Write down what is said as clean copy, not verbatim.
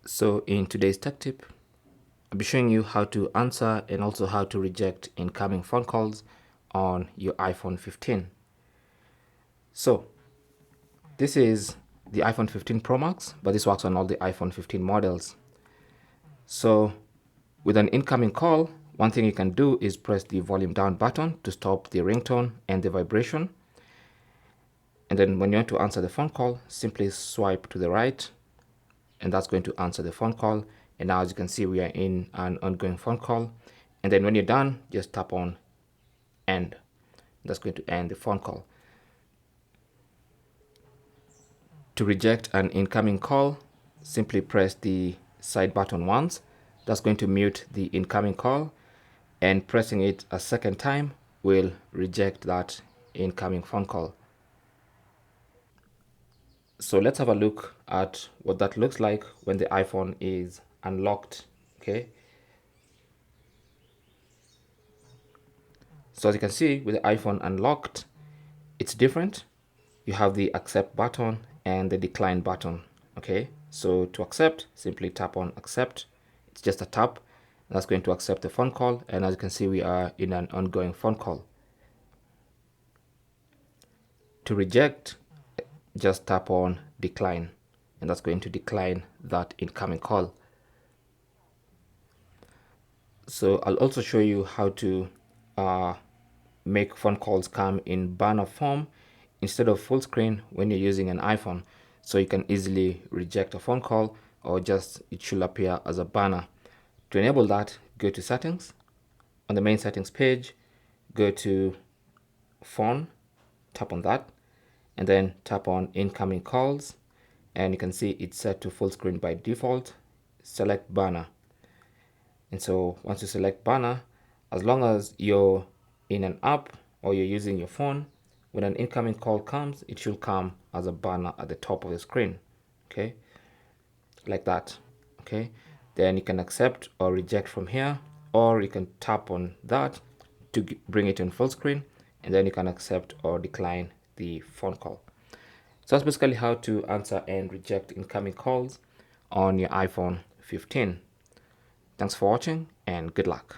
So in today's tech tip, I'll be showing you how to answer and also how to reject incoming phone calls on your iPhone 15. So this is the iPhone 15 Pro Max, but this works on all the iPhone 15 models. So with an incoming call, one thing you can do is press the volume down button to stop the ringtone and the vibration. And then when you want to answer the phone call, simply swipe to the right, and that's going to answer the phone call. And now, as you can see, we are in an ongoing phone call. And then when you're done, just tap on end. That's going to end the phone call. To reject an incoming call, simply press the side button once. That's going to mute the incoming call, and pressing it a second time will reject that incoming phone call. So let's have a look at what that looks like when the iPhone is unlocked. Okay. So as you can see, with the iPhone unlocked, it's different. You have the accept button and the decline button. Okay, so to accept, simply tap on accept. It's just a tap. That's going to accept the phone call, and as you can see, we are in an ongoing phone call. To reject, just tap on decline, and that's going to decline that incoming call. So I'll also show you how to make phone calls come in banner form instead of full screen when you're using an iPhone, so you can easily reject a phone call, or just it should appear as a banner. To enable that, go to settings. On the main settings page, go to phone, tap on that, and then tap on incoming calls, and you can see it's set to full screen by default. Select banner, and so once you select banner, as long as you're in an app or you're using your phone, when an incoming call comes, it should come as a banner at the top of the screen. Okay, like that. Okay, then you can accept or reject from here, or you can tap on that to bring it in full screen, and then you can accept or decline the phone call. So that's basically how to answer and reject incoming calls on your iPhone 15. Thanks for watching, and good luck.